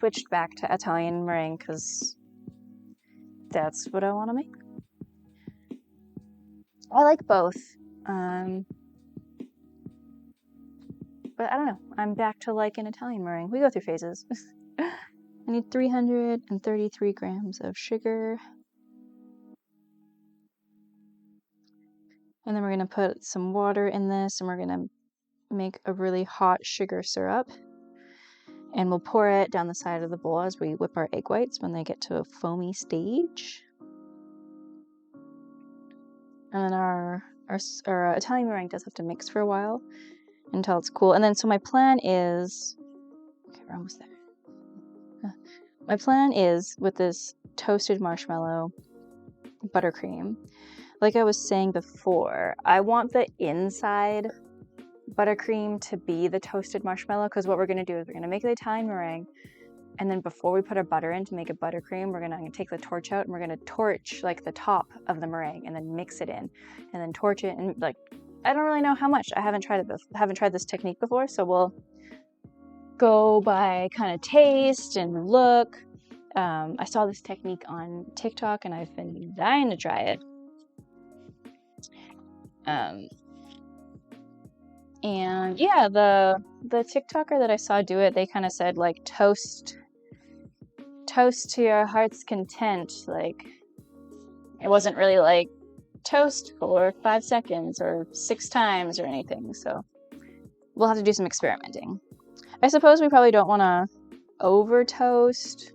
switched back to Italian meringue because that's what I want to make. I like both. But I don't know. I'm back to liking Italian meringue. We go through phases. I need 333 grams of sugar. And then we're going to put some water in this, and we're going to make a really hot sugar syrup. And we'll pour it down the side of the bowl as we whip our egg whites when they get to a foamy stage. And then our Italian meringue does have to mix for a while until it's cool. And then so my plan is, okay, we're almost there. My plan is with this toasted marshmallow buttercream, like I was saying before, I want the inside buttercream to be the toasted marshmallow, because what we're going to do is we're going to make the Italian meringue, and then before we put our butter in to make a buttercream, I'm going to take the torch out and we're going to torch like the top of the meringue and then mix it in and then torch it, and like I don't really know how much. I haven't tried this technique before, so we'll go by kind of taste and look. I saw this technique on TikTok and I've been dying to try it. And yeah, the TikToker that I saw do it, they kind of said like toast to your heart's content. Like it wasn't really like toast for 5 seconds or 6 times or anything. So we'll have to do some experimenting. I suppose we probably don't want to over toast.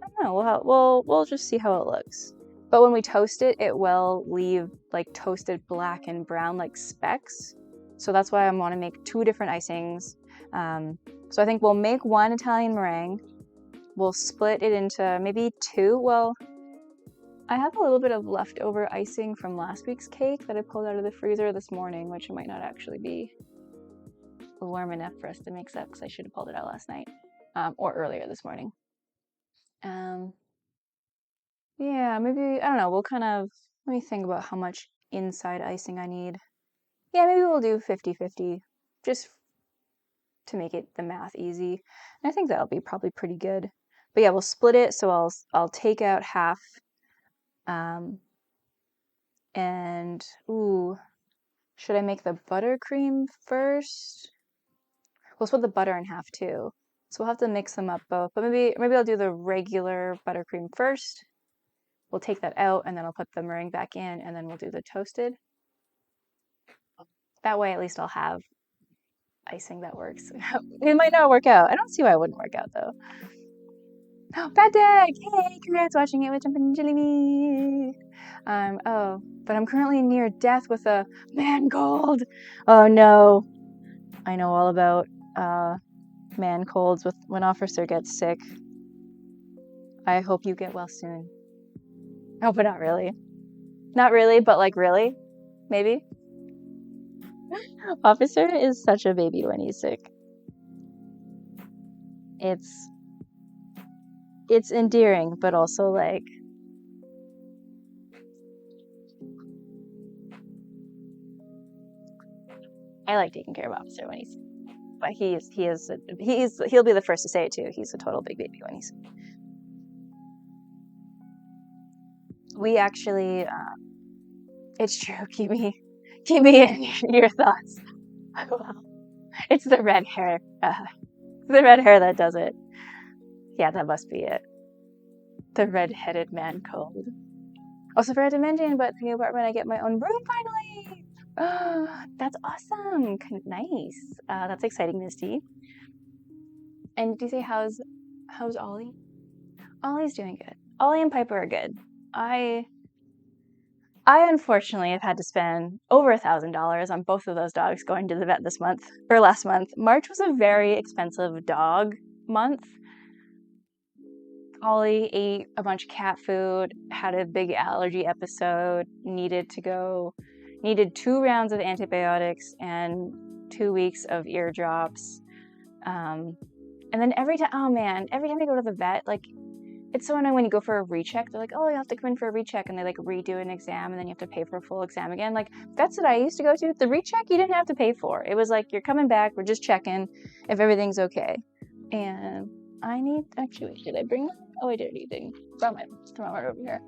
I don't know. We'll just see how it looks. But when we toast it, it will leave like toasted black and brown like specks. So that's why I want to make 2 different icings. So I think we'll make 1 Italian meringue. We'll split it into maybe 2. Well, I have a little bit of leftover icing from last week's cake that I pulled out of the freezer this morning, which might not actually be warm enough for us to mix up because I should have pulled it out last night or earlier this morning. Yeah, maybe, I don't know, we'll kind of, let me think about how much inside icing I need. Yeah, maybe we'll do 50-50 just to make it the math easy. And I think that'll be probably pretty good. But yeah, we'll split it. So I'll take out half. And ooh, should I make the buttercream first? We'll split the butter in half too. So we'll have to mix them up both. But maybe I'll do the regular buttercream first. We'll take that out and then I'll put the meringue back in and then we'll do the toasted. That way at least I'll have icing that works. It might not work out. I don't see why it wouldn't work out though. Oh, bad deck! Hey, congrats watching it with Jumpin' Jelly Me. But I'm currently near death with a man cold. Oh no. I know all about man colds with when officer gets sick. I hope you get well soon. Oh, but not really. Not really, but like really? Maybe? Officer is such a baby when he's sick. It's endearing, but also like I like taking care of Officer when he's, but he'll be the first to say it too. He's a total big baby when he's. We actually, it's true. Keep me in your thoughts. Well, it's the red hair. The red hair that does it. Yeah, that must be it. The red-headed man cold. Also forgot to mention, but the new apartment, I get my own room finally. Oh, that's awesome. Nice. That's exciting, Misty. And do you say how's Ollie? Ollie's doing good. Ollie and Piper are good. I unfortunately have had to spend over $1,000 on both of those dogs going to the vet this month, or last month. March was a very expensive dog month. Ollie ate a bunch of cat food, had a big allergy episode, needed 2 rounds of antibiotics and 2 weeks of ear drops. And then every time I go to the vet, like, it's so annoying when you go for a recheck. They're like, oh, you have to come in for a recheck, and they like redo an exam, and then you have to pay for a full exam again. Like, that's what I used to go to. The recheck you didn't have to pay for. It was like, you're coming back, we're just checking if everything's okay. And Actually, did I bring them? Oh, I did. Didn't. Brought my thermometer over here.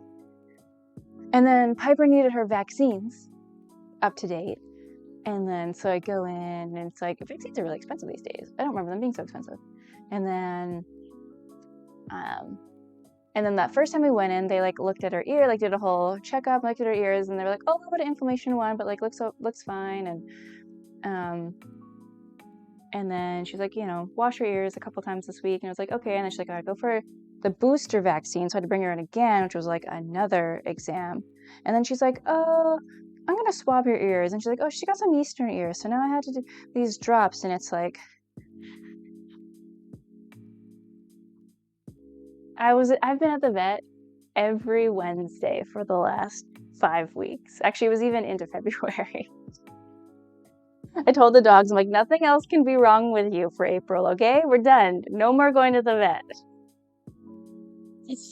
And then Piper needed her vaccines up to date. And then, so I go in and it's like, vaccines are really expensive these days. I don't remember them being so expensive. And then that first time we went in, they like looked at her ear, like did a whole checkup, looked at her ears, and they were like, oh, a little bit of inflammation one, but like looks fine. And then she's like, wash your ears a couple times this week. And I was like, okay. And then she's like, all right, go for the booster vaccine. So I had to bring her in again, which was like another exam. And then she's like, oh, I'm going to swab your ears. And she's like, oh, she got some yeast in her ears. So now I had to do these drops. And it's like, I've been at the vet every Wednesday for the last 5 weeks. Actually, it was even into February. I told the dogs, I'm like, nothing else can be wrong with you for April, okay? We're done. No more going to the vet.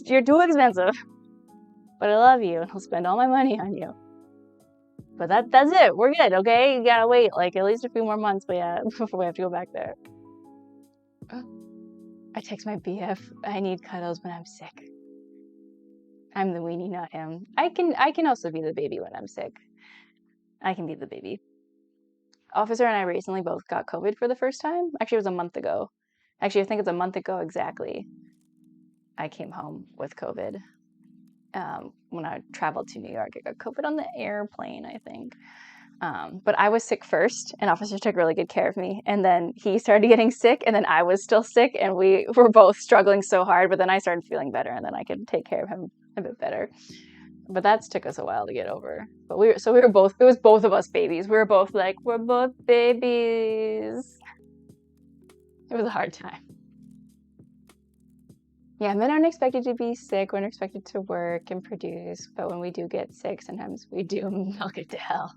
You're too expensive. But I love you, and I'll spend all my money on you. But that's it. We're good, okay? You gotta wait, like, at least a few more months before we have to go back there. I text my BF, I need cuddles when I'm sick. I'm the weenie, not him. I can also be the baby when I'm sick. I can be the baby. Officer and I recently both got COVID for the first time. Actually, it was a month ago. Actually, I think it's a month ago exactly. I came home with COVID. When I traveled to New York, I got COVID on the airplane, I think. But I was sick first, and Officer took really good care of me. And then he started getting sick, and then I was still sick, and we were both struggling so hard. But then I started feeling better, and then I could take care of him a bit better. But that took us a while to get over. But we were both, it was both of us babies. We were both like, we're both babies. It was a hard time. Yeah, men aren't expected to be sick. We're not expected to work and produce. But when we do get sick, sometimes we do milk it to hell.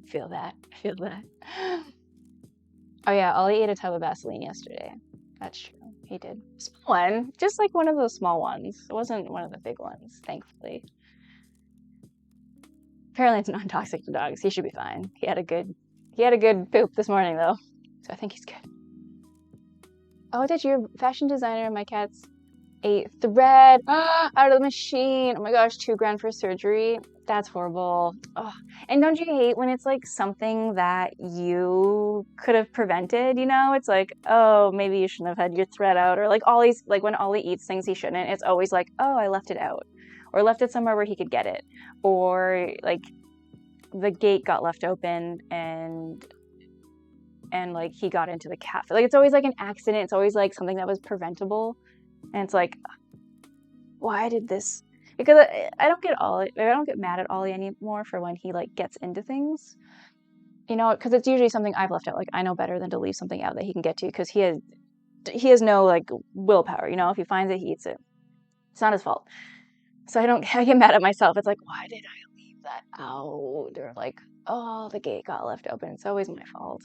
Feel that. Oh yeah, Ollie ate a tub of Vaseline yesterday. That's true. He did. Small one. Just like one of those small ones. It wasn't one of the big ones, thankfully. Apparently it's non-toxic to dogs. He should be fine. He had a good poop this morning though. So I think he's good. Oh, did your fashion designer, my cat's ate thread out of the machine. Oh my gosh, $2,000 for surgery. That's horrible. Oh. And don't you hate when it's like something that you could have prevented, It's like, oh, maybe you shouldn't have had your thread out. Or like Ollie's, like when Ollie eats things he shouldn't, it's always like, oh, I left it out. Or left it somewhere where he could get it. Or like the gate got left open and like he got into the cafe. Like it's always like an accident. It's always like something that was preventable. And it's like, why did this? Because I don't get mad at Ollie anymore for when he like gets into things, because it's usually something I've left out. Like I know better than to leave something out that he can get to because he has no like willpower. If he finds it, he eats it. It's not his fault. So I get mad at myself. It's like, why did I leave that out? Or like, oh, the gate got left open. It's always my fault.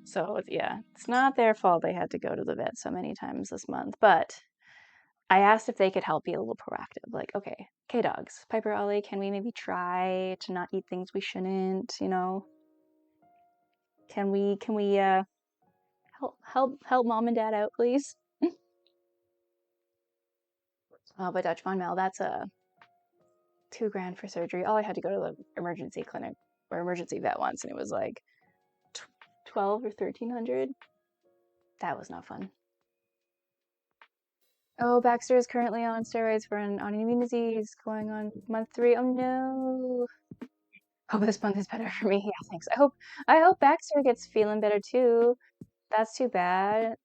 So yeah, it's not their fault they had to go to the vet so many times this month, but I asked if they could help be a little proactive. Like, okay, dogs, Piper, Ollie, can we maybe try to not eat things we shouldn't, Can we help mom and dad out, please? Oh, but Dutch Von Mel, that's $2,000 for surgery. I had to go to the emergency clinic or emergency vet once, and it was like $1,200 or $1,300. That was not fun. Oh, Baxter is currently on steroids for an autoimmune disease, going on month 3. Oh no. Hope this month is better for me. Yeah, thanks. I hope Baxter gets feeling better too. That's too bad.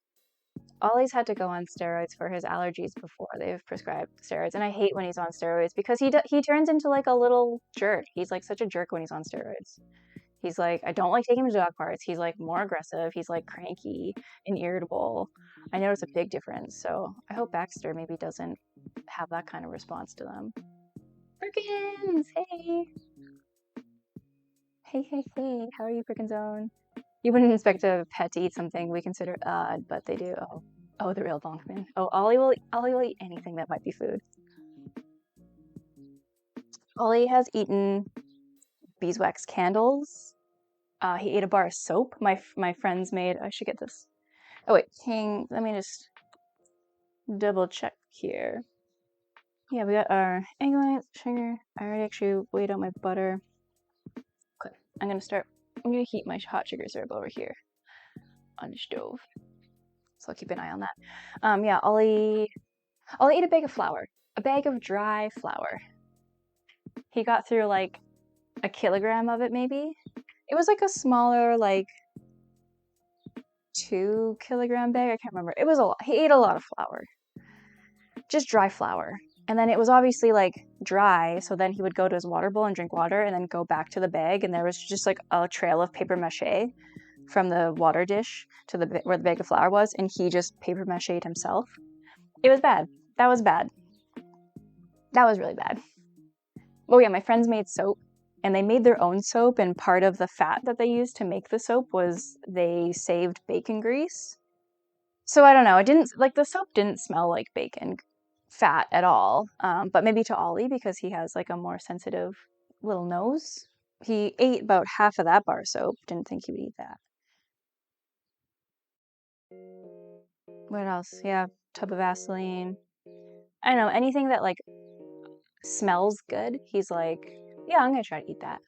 Ollie's had to go on steroids for his allergies before they've prescribed steroids, and I hate when he's on steroids because he turns into like a little jerk. He's like such a jerk when he's on steroids. He's like, I don't like taking him to dog parks. He's like more aggressive. He's like cranky and irritable. I notice a big difference. So I hope Baxter maybe doesn't have that kind of response to them. Perkins, hey. Hey. How are you, Perkins Own? You wouldn't expect a pet to eat something we consider odd, but they do. Oh, the real Bonkman. Oh, Ollie will eat anything that might be food. Ollie has eaten beeswax candles. He ate a bar of soap. My friends made, I should get this. Oh wait, let me just double check here. Yeah, we got our egg whites, sugar. I already actually weighed out my butter. Okay, I'm gonna heat my hot sugar syrup over here on the stove. So I'll keep an eye on that. Yeah, I'll eat a bag of flour. A bag of dry flour. He got through like a kilogram of it maybe. It was like a smaller, like 2 kilogram bag. I can't remember. It was a lot. He ate a lot of flour. Just dry flour. And then it was obviously like dry, so then he would go to his water bowl and drink water and then go back to the bag, and there was just like a trail of paper mache from the water dish to where the bag of flour was, and he just paper mache'd himself. It was bad. That was bad. That was really bad. Oh yeah, my friends made soap, and they made their own soap, and part of the fat that they used to make the soap was they saved bacon grease. So I don't know, it didn't, like, the soap didn't smell like bacon fat at all, but maybe to Ollie, because he has like a more sensitive little nose. He ate about half of that bar soap, didn't think he would eat that. What else? Yeah, tub of Vaseline. I don't know, anything that like smells good, he's like, yeah, I'm gonna try to eat that.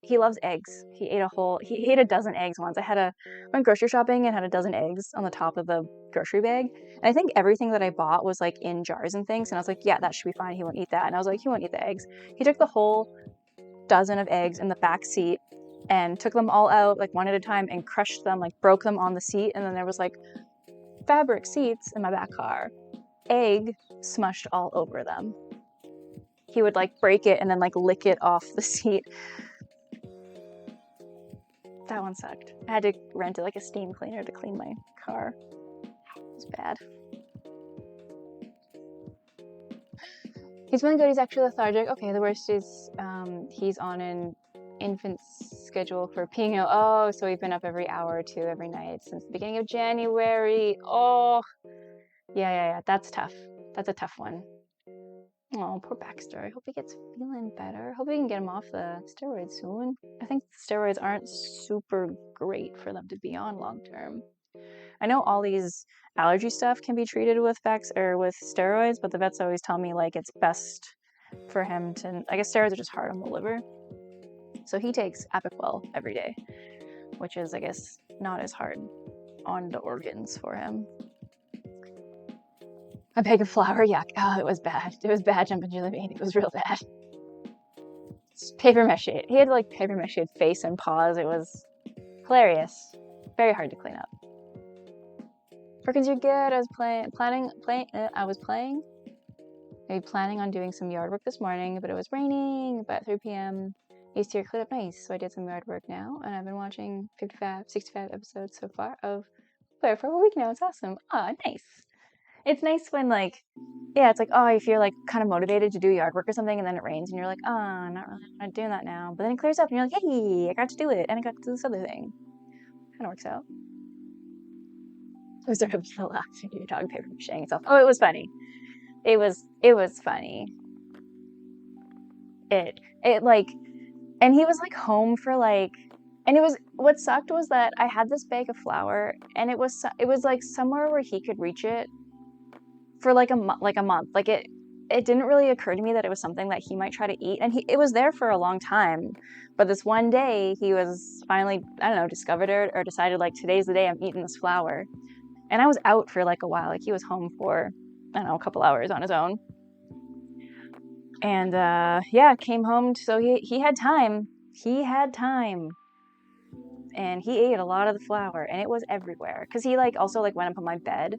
He loves eggs. He ate a dozen eggs once. Went grocery shopping and had a dozen eggs on the top of the grocery bag. And I think everything that I bought was like in jars and things. And I was like, yeah, that should be fine. He won't eat that. And I was like, he won't eat the eggs. He took the whole dozen of eggs in the back seat and took them all out like one at a time and crushed them, like broke them on the seat. And then there was like fabric seats in my back car, egg smushed all over them. He would like break it and then like lick it off the seat. That one sucked. I had to rent like a steam cleaner to clean my car. It was bad. He's feeling good. He's actually lethargic. Okay, the worst is he's on an infant schedule for peeing out. Oh, so we've been up every hour or two every night since the beginning of January. Oh, yeah. That's tough. That's a tough one. Oh, poor Baxter. I hope he gets feeling better. Hope we can get him off the steroids soon. I think steroids aren't super great for them to be on long term. I know all these allergy stuff can be treated with with steroids, but the vets always tell me like it's best for him to. I guess steroids are just hard on the liver, so he takes Apoquel every day, which is, I guess, not as hard on the organs for him. A bag of flour, yuck. Oh, it was bad. It was bad, Jumpin' Julie Bean. It was real bad. Paper mache. He had like paper mache face and paws. It was hilarious. Very hard to clean up. Perkins, you're good. I was planning on doing some yard work this morning, but it was raining. But at 3 p.m. East here cleared up nice, so I did some yard work now, and I've been watching 65 episodes so far of Player for a week now. It's awesome. Ah, nice. It's nice when like, yeah, it's like, oh, if you're like kind of motivated to do yard work or something, and then it rains, and you're like, oh, I'm not doing that now. But then it clears up, and you're like, hey, I got to do it, and I got to do this other thing. Kind of works out. I was sort of laughing at your dog paper macheing itself. Oh, it was funny. It was funny. It like, and he was like home for like, and what sucked was that I had this bag of flour, and it was like somewhere where he could reach it for like a month. Like it didn't really occur to me that it was something that he might try to eat, and it was there for a long time. But this one day he was finally, I don't know, discovered it or decided like, today's the day I'm eating this flour. And I was out for like a while. Like he was home for, I don't know, a couple hours on his own. And yeah, came home. So he had time. He had time. And he ate a lot of the flour, and it was everywhere. Because he like also like went up on my bed.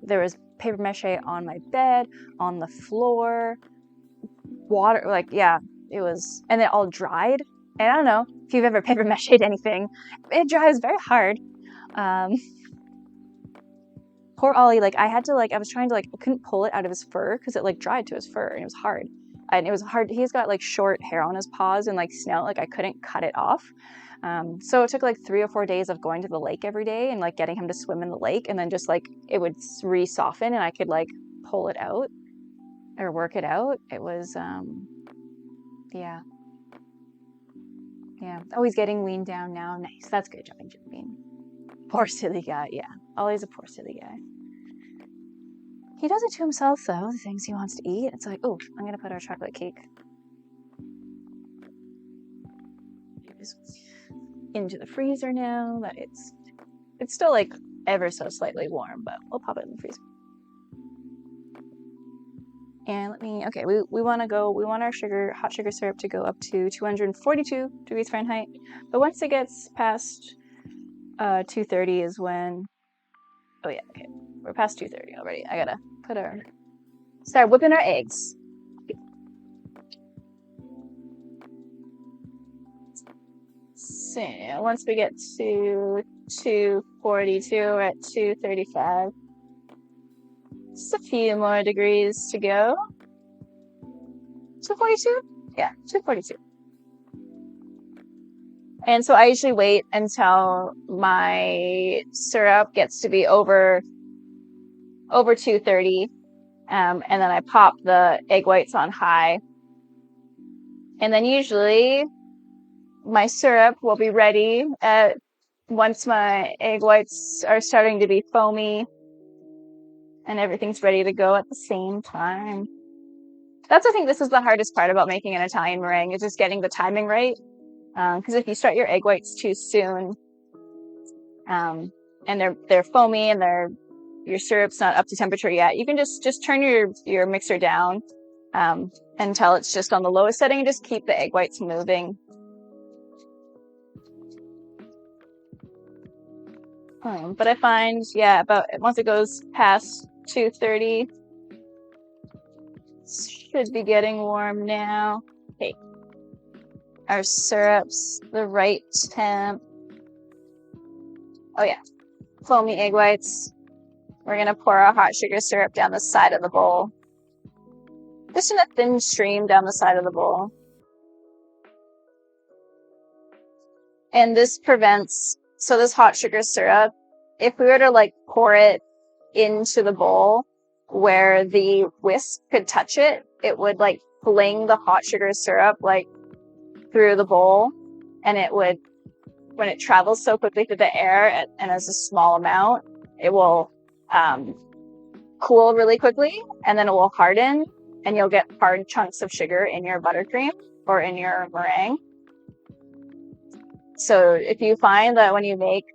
There was paper mache on my bed, on the floor, water, like, yeah, it was, and it all dried. And I don't know if you've ever paper mache'd anything. It dries very hard. Poor Ollie, like I was trying to like, I couldn't pull it out of his fur because it like dried to his fur, and it was hard. And it was hard. He's got like short hair on his paws and like snout, like I couldn't cut it off. So it took like 3 or 4 days of going to the lake every day and like getting him to swim in the lake, and then just like it would re-soften and I could like pull it out or work it out. It was, yeah. Oh, he's getting weaned down now. Nice. That's good, Jumping Bean. Poor silly guy, yeah. Ollie's a poor silly guy. He does it to himself, though, the things he wants to eat. It's like, oh, I'm going to put our chocolate cake into the freezer now. That it's still like ever so slightly warm, but we'll pop it in the freezer. And we want our hot sugar syrup to go up to 242 degrees Fahrenheit. But once it gets past 230 is when, we're past 230 already. I gotta start whipping our eggs. So once we get to 242, we're at 235. Just a few more degrees to go. 242? Yeah, 242. And so I usually wait until my syrup gets to be over 230. And then I pop the egg whites on high. And then usually my syrup will be ready once my egg whites are starting to be foamy and everything's ready to go at the same time. I think this is the hardest part about making an Italian meringue, is just getting the timing right. Because if you start your egg whites too soon, and they're foamy and your syrup's not up to temperature yet, you can just turn your mixer down until it's just on the lowest setting and just keep the egg whites moving. But I find, about once it goes past 230, should be getting warm now. Okay. Our syrup's the right temp. Oh yeah, foamy egg whites. We're gonna pour our hot sugar syrup down the side of the bowl. Just in a thin stream down the side of the bowl. And this this hot sugar syrup, if we were to pour it into the bowl where the whisk could touch it, it would fling the hot sugar syrup through the bowl, and it would, when it travels so quickly through the air and as a small amount, it will cool really quickly, and then it will harden, and you'll get hard chunks of sugar in your buttercream or in your meringue. So if you find that when you make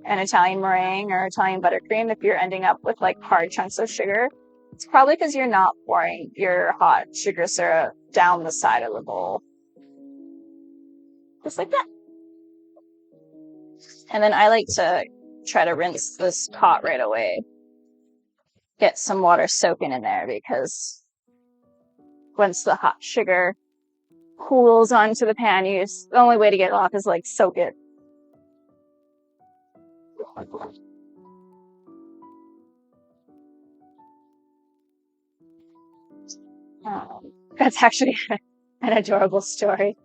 an Italian meringue or Italian buttercream, if you're ending up with hard chunks of sugar, it's probably because you're not pouring your hot sugar syrup down the side of the bowl. Just like that. And then I like to try to rinse this pot right away. Get some water soaking in there, because once the hot sugar cools onto the pan, the only way to get it off is soak it. That's actually an adorable story.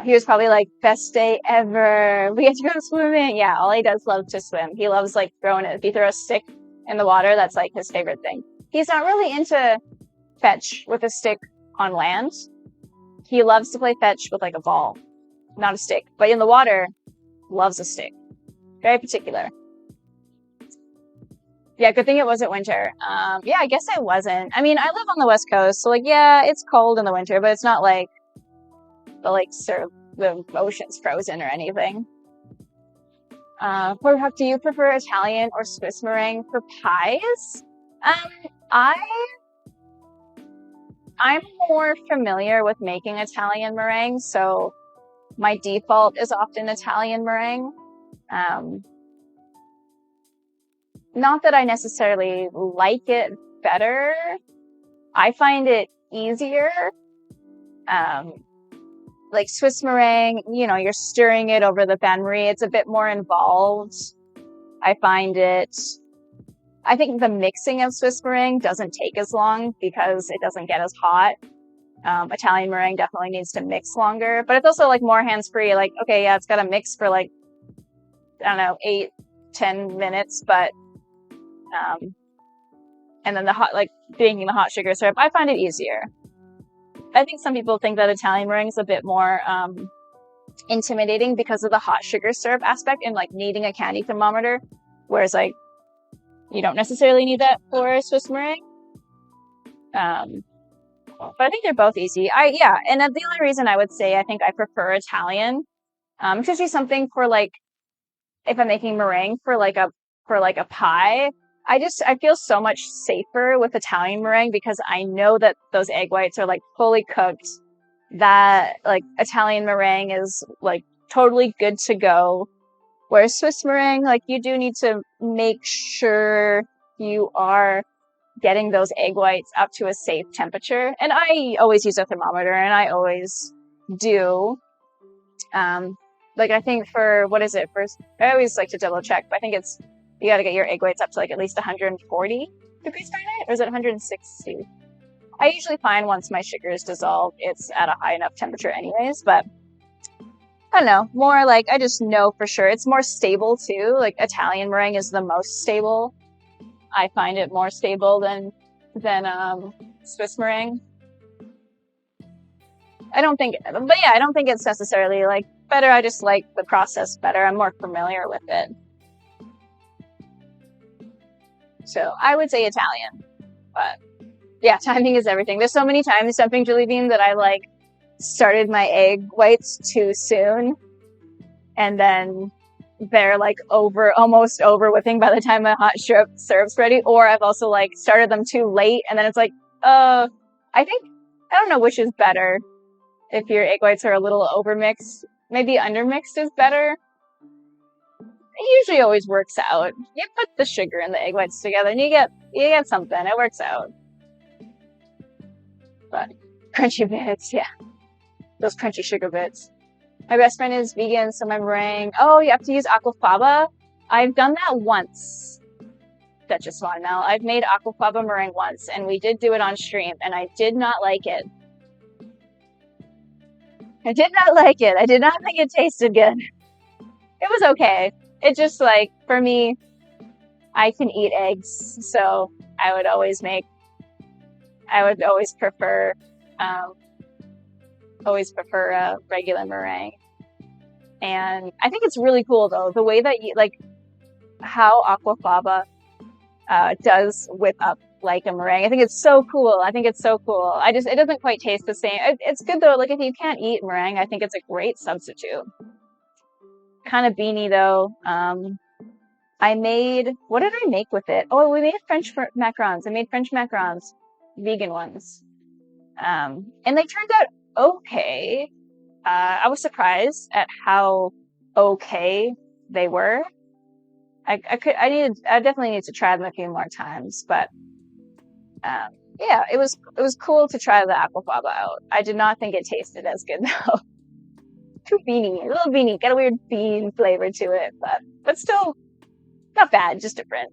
He was probably best day ever. We get to go swimming. Yeah, Ollie does love to swim. He loves throwing it. If you throw a stick in the water, that's his favorite thing. He's not really into fetch with a stick on land. He loves to play fetch with a ball, not a stick. But in the water, loves a stick. Very particular. Yeah, good thing it wasn't winter. Yeah, I guess it wasn't. I mean, I live on the West Coast, so it's cold in the winter, but it's not the ocean's frozen or anything. Do you prefer Italian or Swiss meringue for pies? I'm more familiar with making Italian meringue, so my default is often Italian meringue. Not that I necessarily like it better. I find it easier. Swiss meringue, you're stirring it over the bain-marie. It's a bit more involved. I think the mixing of Swiss meringue doesn't take as long because it doesn't get as hot. Italian meringue definitely needs to mix longer, but it's also more hands-free. It's got to mix for 8-10 minutes, but and then baking the hot sugar syrup, I find it easier. I think some people think that Italian meringue is a bit more intimidating because of the hot sugar syrup aspect and like needing a candy thermometer, whereas like you don't necessarily need that for Swiss meringue. But I think they're both easy. And the only reason I would say I think I prefer Italian, especially something for like if I'm making meringue for like a pie. I feel so much safer with Italian meringue because I know that those egg whites are like fully cooked, that like Italian meringue is like totally good to go. Whereas Swiss meringue, like you do need to make sure you are getting those egg whites up to a safe temperature. And I always use a thermometer, and I always do. Like I think for, what is it? First, I always like to double check, but I think it's, you got to get your egg whites up to like at least 140 degrees Fahrenheit, or is it 160? I usually find once my sugar is dissolved, it's at a high enough temperature anyways, but I don't know, more like, I just know for sure. It's more stable too. Like Italian meringue is the most stable. I find it more stable than Swiss meringue. I don't think it's necessarily like better. I just like the process better. I'm more familiar with it. So I would say Italian, but yeah, timing is everything. There's so many times jumping jelly bean that I like started my egg whites too soon, and then they're like almost over whipping by the time my hot syrup's ready. Or I've also like started them too late, and then it's like, I don't know which is better. If your egg whites are a little overmixed, maybe undermixed is better. It usually always works out. You put the sugar and the egg whites together and you get something. It works out. But crunchy bits, yeah. Those crunchy sugar bits. My best friend is vegan, so my meringue. Oh, you have to use aquafaba? I've done that once. Duchess Von Mel. I've made aquafaba meringue once, and we did do it on stream, and I did not like it. I did not like it. I did not think it tasted good. It was okay. It just like, for me, I can eat eggs, so I would always prefer regular meringue. And I think it's really cool though, the way that you like how aquafaba does whip up like a meringue. I think it's so cool. It doesn't quite taste the same. It's good though. Like if you can't eat meringue, I think it's a great substitute. Kind of beanie though. What did I make with it? Oh, we made French macarons. I made French macarons, vegan ones. And they turned out okay. I was surprised at how okay they were. I definitely need to try them a few more times, but yeah, it was cool to try the aquafaba out. I did not think it tasted as good though. Too beany, a little beany, got a weird bean flavor to it, but still not bad, just different.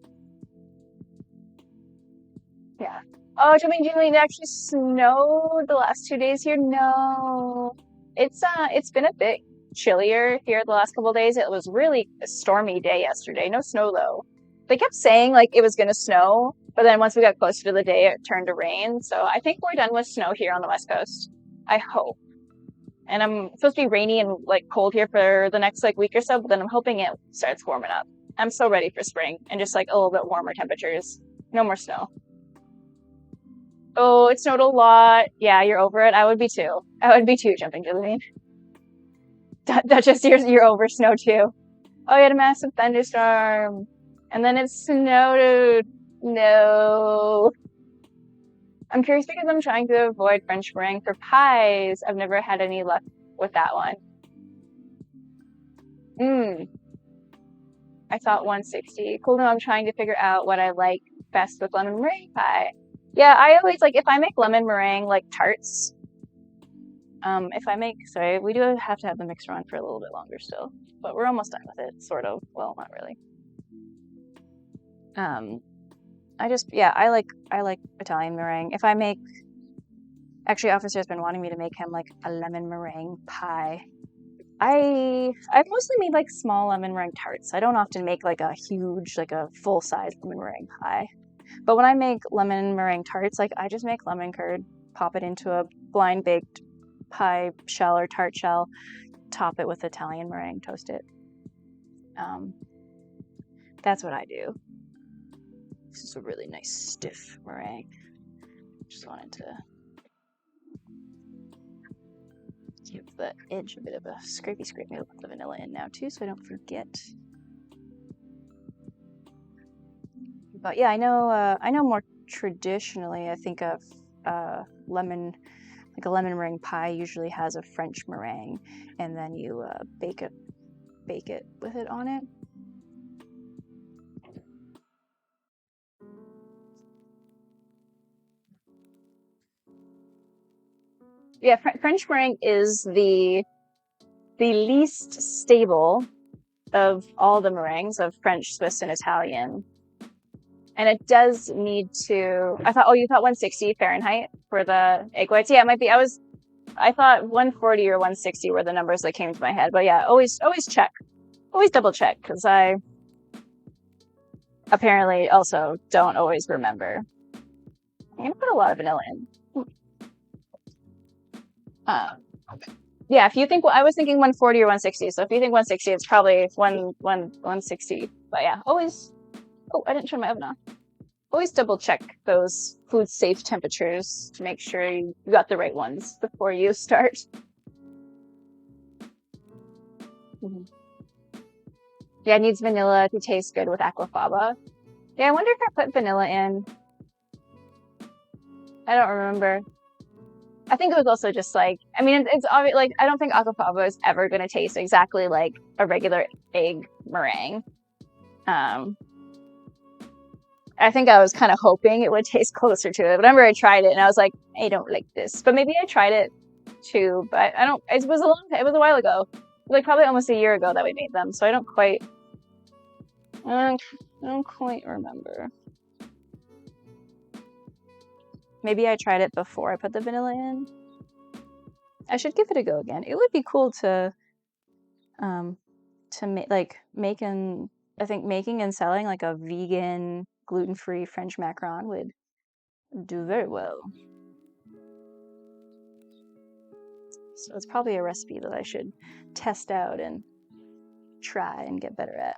Yeah. Oh, Jumping Julie, it actually snowed the last 2 days here. No, it's been a bit chillier here the last couple of days. It was really a stormy day yesterday. No snow though. They kept saying like it was gonna snow, but then once we got closer to the day, it turned to rain. So I think we're done with snow here on the West Coast. I hope. And I'm supposed to be rainy and like cold here for the next like week or so, but then I'm hoping it starts warming up. I'm so ready for spring and just like a little bit warmer temperatures. No more snow. Oh, it snowed a lot. Yeah, you're over it. I would be too, Jumping Julie. Duchess, you're over snow too. Oh, you had a massive thunderstorm. And then it snowed. No. I'm curious because I'm trying to avoid French meringue for pies. I've never had any luck with that one. I thought 160. Cool. Now I'm trying to figure out what I like best with lemon meringue pie. Yeah, I always like, if I make lemon meringue like tarts, sorry, we do have to have the mixer on for a little bit longer still, but we're almost done with it, sort of. Well, not really. I like Italian meringue. If I make, actually, Officer has been wanting me to make him like a lemon meringue pie. I've mostly made like small lemon meringue tarts. I don't often make like a huge, like a full-size lemon meringue pie. But when I make lemon meringue tarts, like I just make lemon curd, pop it into a blind baked pie shell or tart shell, top it with Italian meringue, toast it. That's what I do. This is a really nice stiff meringue. Just wanted to give the edge a bit of a scrapey scrape. Maybe I'll put the vanilla in now too, so I don't forget. But yeah, I know more traditionally, I think of lemon, like a lemon meringue pie usually has a French meringue, and then you bake it with it on it. Yeah, French meringue is the least stable of all the meringues of French, Swiss, and Italian. And it does need to, you thought 160 Fahrenheit for the egg whites. Yeah, it might be. I thought 140 or 160 were the numbers that came to my head. But yeah, always check. Always double check, because I apparently also don't always remember. I'm going to put a lot of vanilla in. Yeah, if you think, I was thinking 140 or 160. So if you think 160, it's probably 160. But yeah, always. Oh, I didn't turn my oven off. Always double check those food safe temperatures to make sure you got the right ones before you start. Yeah, it needs vanilla to taste good with aquafaba. Yeah, I wonder if I put vanilla in. I don't remember. I think it was also just like, I mean, it's obvious, like, I don't think aquafaba is ever going to taste exactly like a regular egg meringue. I think I was kind of hoping it would taste closer to it. But I remember I tried it and I was like, I don't like this. But maybe I tried it too, but I don't, it was a while ago. Like probably almost a year ago that we made them. So I don't quite remember. Maybe I tried it before I put the vanilla in. I should give it a go again. It would be cool to making and selling like a vegan, gluten-free French macaron would do very well. So it's probably a recipe that I should test out and try and get better at.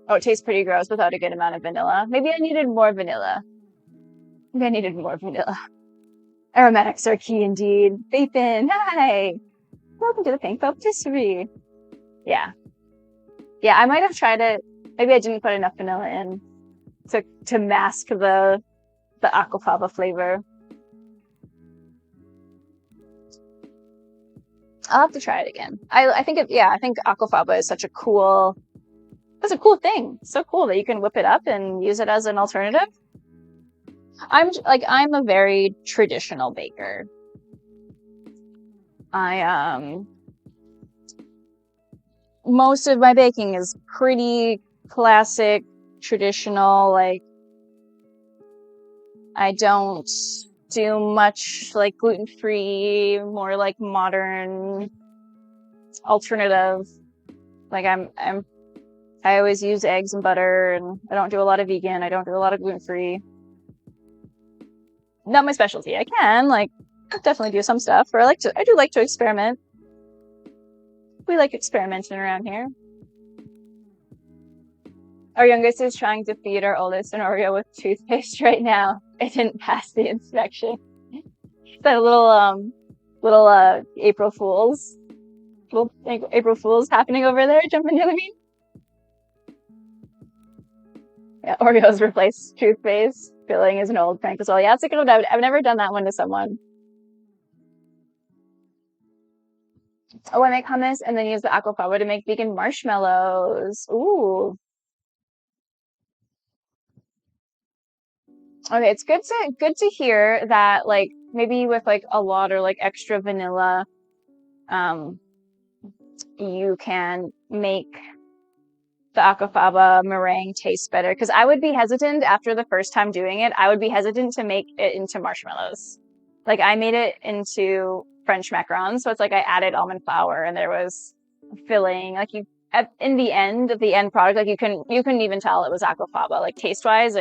Oh, it tastes pretty gross without a good amount of vanilla. Maybe I needed more vanilla. Aromatics are key indeed. Vapin, hi! Welcome to the Pink Patisserie. Yeah, I might have tried it. Maybe I didn't put enough vanilla in to mask the aquafaba flavor. I'll have to try it again. I think aquafaba is such a cool. It's a cool thing. It's so cool that you can whip it up and use it as an alternative. I'm a very traditional baker. Most of my baking is pretty classic, traditional. Like, I don't do much like gluten-free, more like modern, alternative. Like I always use eggs and butter, and I don't do a lot of vegan. I don't do a lot of gluten-free. Not my specialty. I can definitely do some stuff, or I do like to experiment. We like experimenting around here. Our youngest is trying to feed our oldest an Oreo with toothpaste right now. It didn't pass the inspection. That little April Fools. Little April Fools happening over there, jumping in the mean. Yeah, Oreos replace toothpaste. Filling is an old prank as well. Yeah, it's a good one. I've never done that one to someone. Oh, I make hummus and then use the aquafaba to make vegan marshmallows. Ooh. Okay, it's good to hear that, like, maybe with like a lot or like extra vanilla, you can make the aquafaba meringue taste better. Because I would be hesitant after the first time doing it. I would be hesitant to make it into marshmallows. Like, I made it into French macarons, so it's like I added almond flour and there was filling. Like, in the end of the end product, like you couldn't even tell it was aquafaba. Like, taste wise,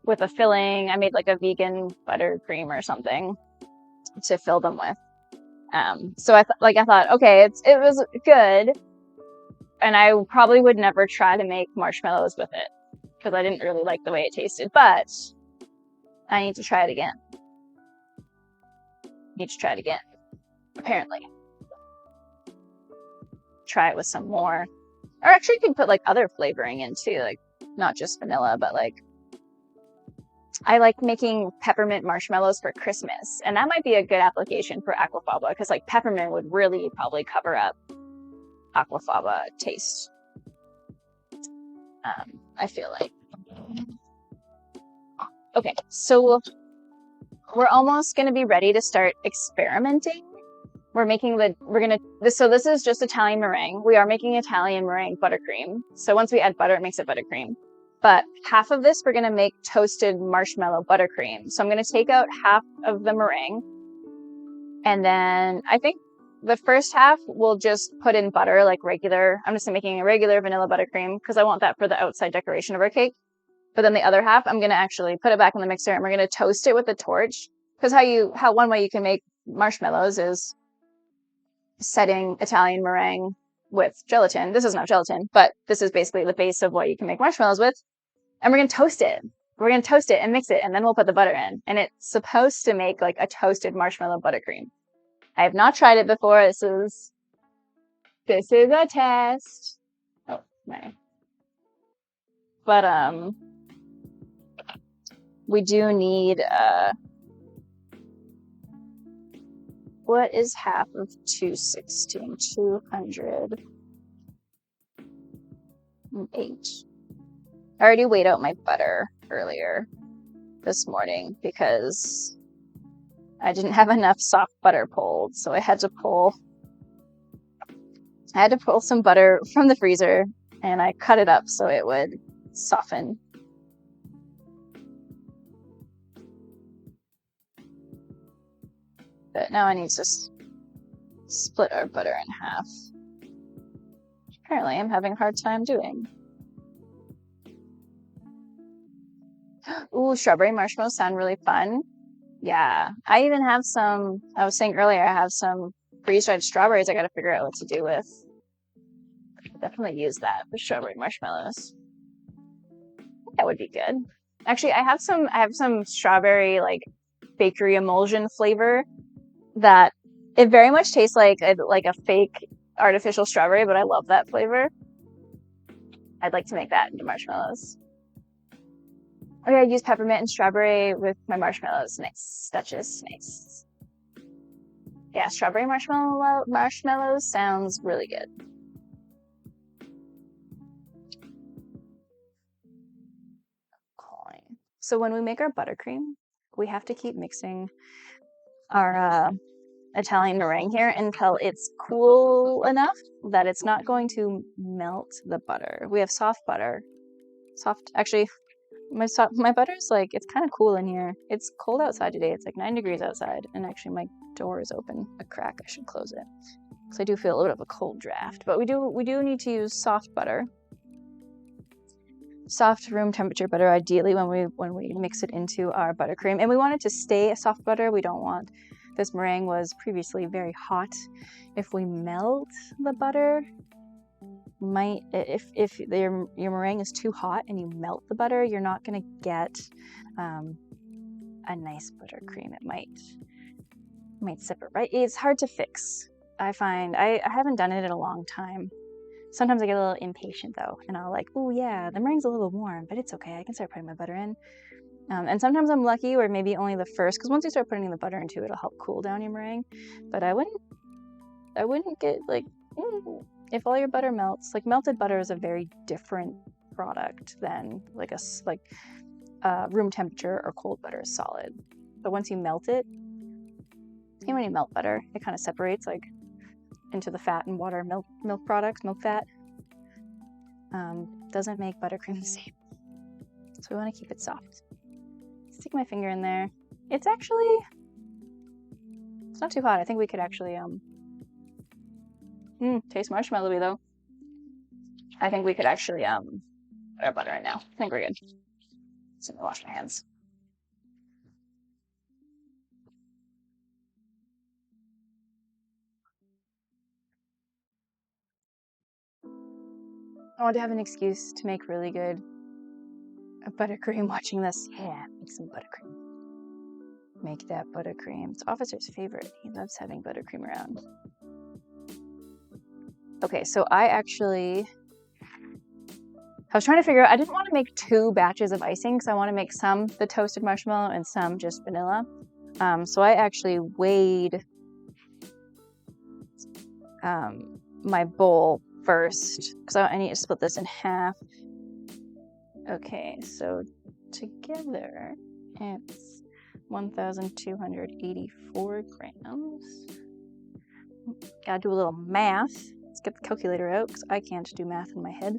with a filling, I made like a vegan buttercream or something. to fill them with. So I thought, okay, it was good, and I probably would never try to make marshmallows with it because I didn't really like the way it tasted, but I need to try it again. Apparently. Try it with some more. Or actually you can put like other flavoring in too, like not just vanilla, but like I like making peppermint marshmallows for Christmas, and that might be a good application for aquafaba because like peppermint would really probably cover up aquafaba taste. I feel like. Okay, so we're almost gonna be ready to start experimenting. So this is just Italian meringue. We are making Italian meringue buttercream. So once we add butter, it makes it buttercream. But half of this, we're going to make toasted marshmallow buttercream. So I'm going to take out half of the meringue. And then I think the first half we'll just put in butter like regular. I'm just making a regular vanilla buttercream because I want that for the outside decoration of our cake. But then the other half, I'm going to actually put it back in the mixer and we're going to toast it with a torch. Because one way you can make marshmallows is setting Italian meringue with gelatin. This is not gelatin, but this is basically the base of what you can make marshmallows with. And we're going to toast it. We're going to toast it and mix it, and then we'll put the butter in. And it's supposed to make like a toasted marshmallow buttercream. I have not tried it before. This is a test. Oh, my. But we do need what is half of 216? 208. I already weighed out my butter earlier this morning because I didn't have enough soft butter pulled, so I had to pull some butter from the freezer, and I cut it up so it would soften. But now I need to split our butter in half. Apparently I'm having a hard time doing. Ooh, strawberry marshmallows sound really fun. Yeah, I even have some, I was saying earlier, I have some freeze-dried strawberries I gotta figure out what to do with. Definitely use that for strawberry marshmallows. That would be good. Actually, I have some strawberry like bakery emulsion flavor that it very much tastes like a fake artificial strawberry, but I love that flavor. I'd like to make that into marshmallows. Okay, I use peppermint and strawberry with my marshmallows. Nice. Duchess, nice. Yeah, strawberry marshmallows sounds really good. So when we make our buttercream, we have to keep mixing our Italian meringue here until it's cool enough that it's not going to melt the butter. We have soft butter. Actually, my butter's like, it's kind of cool in here. It's cold outside today. It's like 9 degrees outside, and actually my door is open a crack. I should close it. So I do feel a little bit of a cold draft, but we do need to use soft butter. Soft room temperature butter, ideally, when we mix it into our buttercream. And we want it to stay a soft butter. We don't want, this meringue was previously very hot. If we melt the butter, if your meringue is too hot and you melt the butter, you're not going to get a nice buttercream. It might sip it, right? It's hard to fix. I find I haven't done it in a long time. Sometimes I get a little impatient though, and I'll like, oh yeah, the meringue's a little warm, but it's okay. I can start putting my butter in. And sometimes I'm lucky where maybe only the first, because once you start putting the butter into it, it'll help cool down your meringue. But I wouldn't get like, if all your butter melts. Like melted butter is a very different product than like room temperature or cold butter is solid. But once you melt it, and when you melt butter, it kind of separates like into the fat and water milk products, milk fat. Doesn't make buttercream the same. So we want to keep it soft. Stick my finger in there. It's not too hot. I think we could actually taste marshmallowy though. I think we could actually put our butter in now. I think we're good. So I'm gonna wash my hands. I want to have an excuse to make really good buttercream watching this. Yeah, make some buttercream. Make that buttercream. It's Officer's favorite. He loves having buttercream around. Okay, so I was trying to figure out, I didn't want to make 2 batches of icing because I want to make some the toasted marshmallow and some just vanilla. So I actually weighed my bowl first because I need to split this in half. Okay, so together it's 1,284 grams. Gotta do a little math. Let's get the calculator out because I can't do math in my head.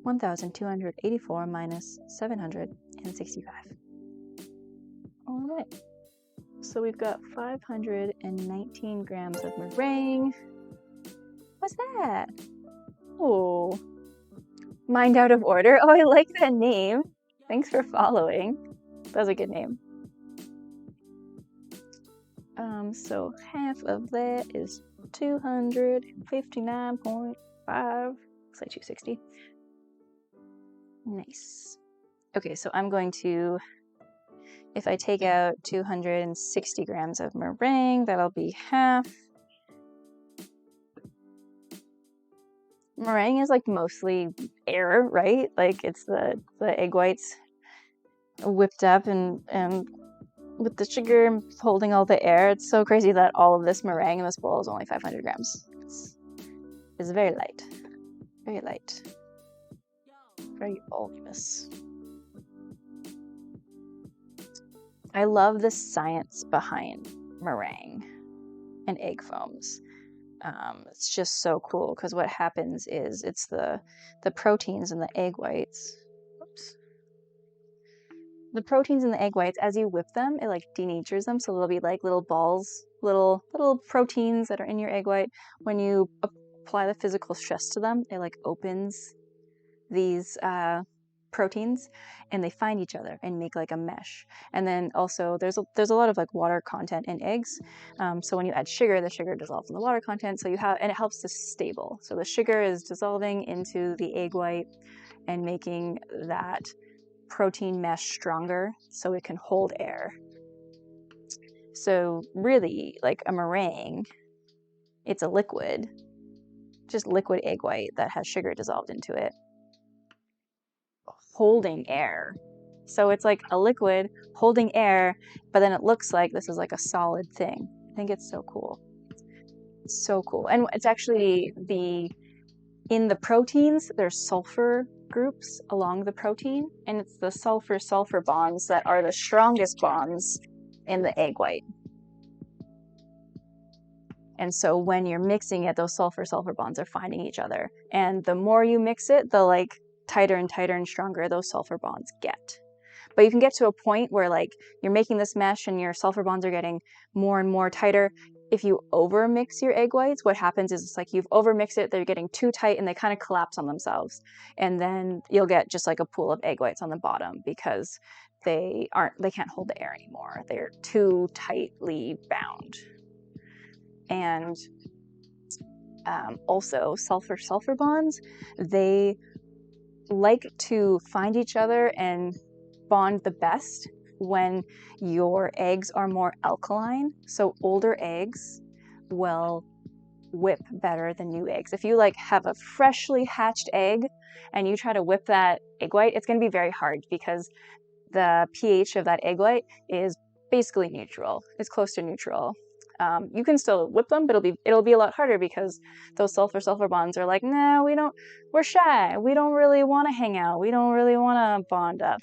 1,284 minus 765. All right. So we've got 519 grams of meringue. What's that? Oh, Mind Out of Order. Oh, I like that name. Thanks for following. That's a good name. So half of that is 259.5. Looks like 260. Nice. Okay, so I'm going to, if I take out 260 grams of meringue, that'll be half. Meringue is like mostly air, right? Like it's the egg whites whipped up and with the sugar holding all the air. It's so crazy that all of this meringue in this bowl is only 500 grams. It's very light. Very light. Very voluminous. I love the science behind meringue and egg foams. It's just so cool because what happens is it's the proteins in the egg whites. Oops. The proteins in the egg whites, as you whip them, it like denatures them, so they'll be like little balls, little proteins that are in your egg white. When you apply the physical stress to them, it like opens these proteins and they find each other and make like a mesh. And then also there's a lot of like water content in eggs, so when you add sugar, the sugar dissolves in the water content, so you have, and it helps to stable. So the sugar is dissolving into the egg white and making that protein mesh stronger so it can hold air. So really, like a meringue, it's a liquid, just liquid egg white that has sugar dissolved into it, holding air. So it's like a liquid holding air, but then it looks like this is like a solid thing. I think it's so cool. It's so cool. And it's actually in the proteins, there's sulfur groups along the protein, and it's the sulfur-sulfur bonds that are the strongest bonds in the egg white. And so when you're mixing it, those sulfur-sulfur bonds are finding each other. And the more you mix it, the like tighter and tighter and stronger those sulfur bonds get. But you can get to a point where like you're making this mesh and your sulfur bonds are getting more and more tighter. If you over mix your egg whites, what happens is it's like you've over mixed it, they're getting too tight and they kind of collapse on themselves. And then you'll get just like a pool of egg whites on the bottom because they can't hold the air anymore. They're too tightly bound. And also sulfur-sulfur bonds, they like to find each other and bond the best when your eggs are more alkaline. So older eggs will whip better than new eggs. If you like have a freshly hatched egg and you try to whip that egg white, it's going to be very hard because the pH of that egg white is basically neutral. It's close to neutral. You can still whip them, but it'll be a lot harder because those sulfur-sulfur bonds are like, nah, we're shy. We don't really want to hang out. We don't really want to bond up.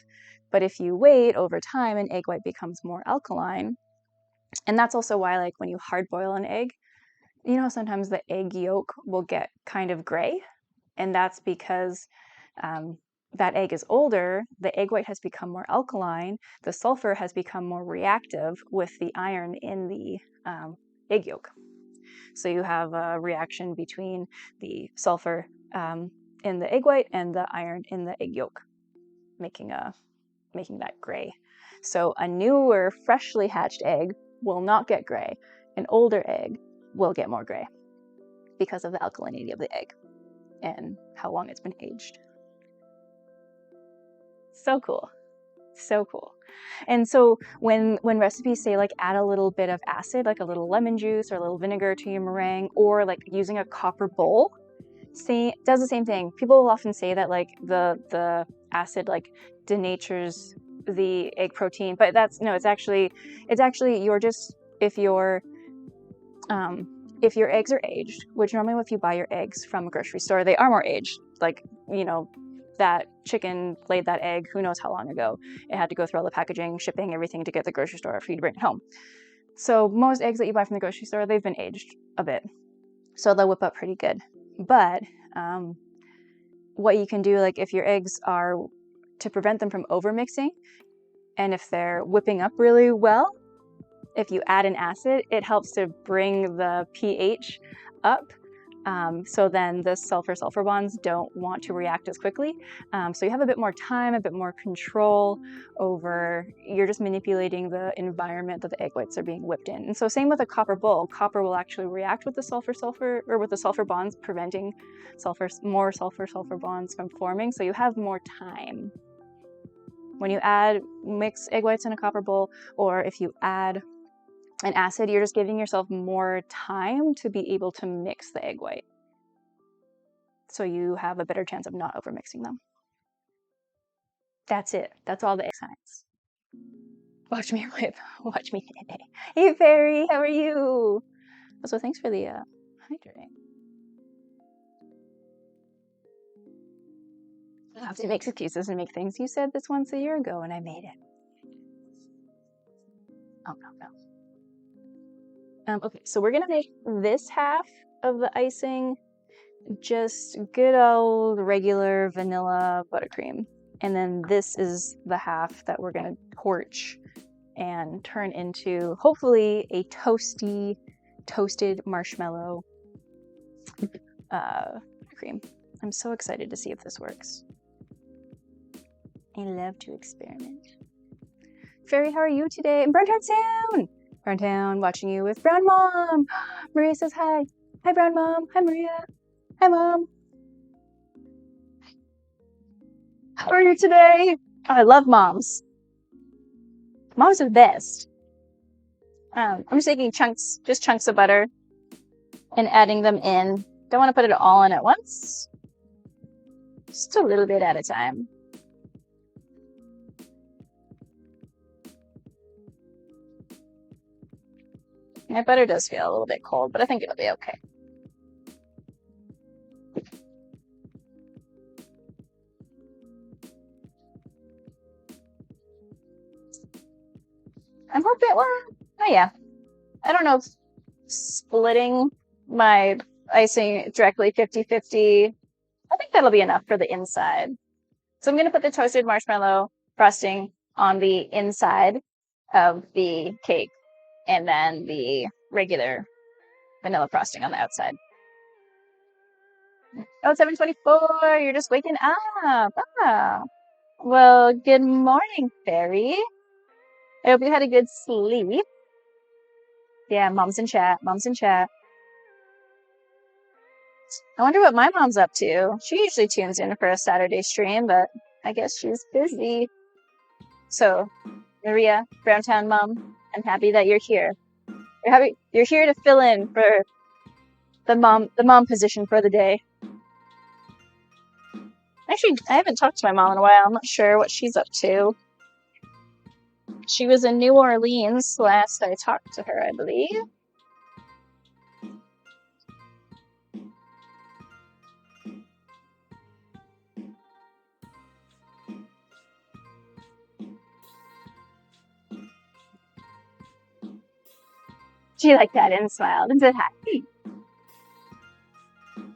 But if you wait over time, an egg white becomes more alkaline. And that's also why, like, when you hard boil an egg, you know, sometimes the egg yolk will get kind of gray. And that's because that egg is older, the egg white has become more alkaline, the sulfur has become more reactive with the iron in the egg yolk. So you have a reaction between the sulfur in the egg white and the iron in the egg yolk, making that gray. So a newer, freshly hatched egg will not get gray. An older egg will get more gray because of the alkalinity of the egg. and how long it's been aged. So cool. So cool. And so when recipes say like add a little bit of acid, like a little lemon juice or a little vinegar to your meringue, or like using a copper bowl, does the same thing. People will often say that like the acid like denatures the egg protein, but it's actually you're just, if your eggs are aged, which normally if you buy your eggs from a grocery store, they are more aged. Like, that chicken laid that egg who knows how long ago. It had to go through all the packaging, shipping, everything to get the grocery store for you to bring it home. So most eggs that you buy from the grocery store, they've been aged a bit. So they'll whip up pretty good. But what you can do, like if your eggs are, to prevent them from overmixing, and if they're whipping up really well, if you add an acid, it helps to bring the pH up. So then the sulfur-sulfur bonds don't want to react as quickly. So you have a bit more time, a bit more control over, you're just manipulating the environment that the egg whites are being whipped in. And so same with a copper bowl. Copper will actually react with the sulfur-sulfur, or with the sulfur bonds, preventing more sulfur-sulfur bonds from forming. So you have more time. When you mix egg whites in a copper bowl, or if you add an acid, you're just giving yourself more time to be able to mix the egg white. So you have a better chance of not overmixing them. That's it. That's all the egg science. Watch me whip. Watch me. Hey, Fairy, how are you? Also, thanks for the hydrating. I have to make excuses and make things. You said this once a year ago and I made it. Oh, no. Okay, so we're gonna make this half of the icing just good old regular vanilla buttercream. And then this is the half that we're gonna torch and turn into hopefully a toasted marshmallow cream. I'm so excited to see if this works. I love to experiment. Fairy, how are you today? In Browntown Sound! Browntown, watching you with Brown Mom. Maria says hi. Hi, Brown Mom. Hi, Maria. Hi, Mom. How are you today? Oh, I love moms. Moms are the best. I'm just taking chunks of butter and adding them in. Don't want to put it all in at once. Just a little bit at a time. My butter does feel a little bit cold, but I think it'll be okay. I'm hoping, yeah. I don't know if splitting my icing directly 50-50, I think that'll be enough for the inside. So I'm going to put the toasted marshmallow frosting on the inside of the cake, and then the regular vanilla frosting on the outside. Oh, it's 7:24. You're just waking up. Ah. Well, good morning, Fairy. I hope you had a good sleep. Yeah, mom's in chat. Mom's in chat. I wonder what my mom's up to. She usually tunes in for a Saturday stream, but I guess she's busy. So, Maria, Browntown Mom, I'm happy that you're here. You're here to fill in for the mom position for the day. Actually, I haven't talked to my mom in a while. I'm not sure what she's up to. She was in New Orleans last I talked to her, I believe. She liked that and smiled and said hi.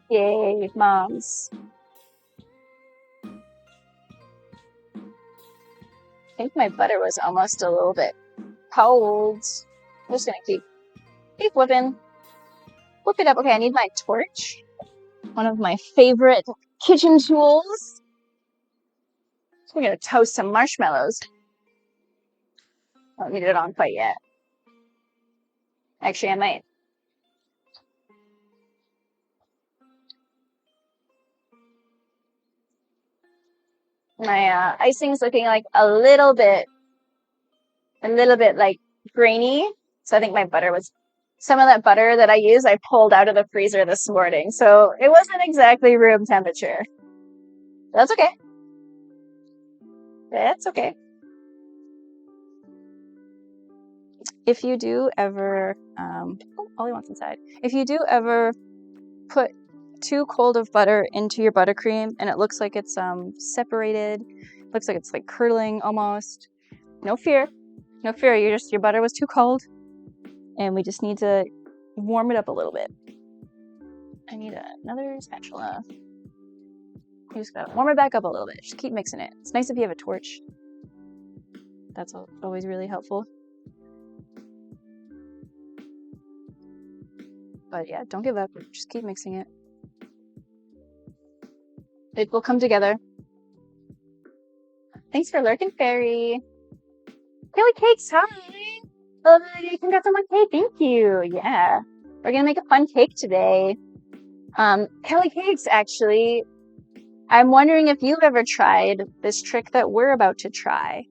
Yay, moms. I think my butter was almost a little bit cold. I'm just gonna keep whipping. Whip it up. Okay, I need my torch. One of my favorite kitchen tools. So we're gonna toast some marshmallows. I don't need it on quite yet. Actually, I might. My icing's looking like a little bit like grainy. So I think my butter was some of that butter that I used, I pulled out of the freezer this morning. So it wasn't exactly room temperature. That's okay. That's okay. If you do ever, Ollie wants inside. If you do ever put too cold of butter into your buttercream and it looks like it's separated, looks like it's like curdling almost, no fear. No fear, your butter was too cold and we just need to warm it up a little bit. I need another spatula. You just gotta warm it back up a little bit. Just keep mixing it. It's nice if you have a torch. That's always really helpful. But yeah, don't give up. Just keep mixing it. It will come together. Thanks for lurking, Fairy. Kelly Cakes, hi! Congrats on my cake, thank you. Yeah. We're gonna make a fun cake today. Kelly Cakes, actually, I'm wondering if you've ever tried this trick that we're about to try.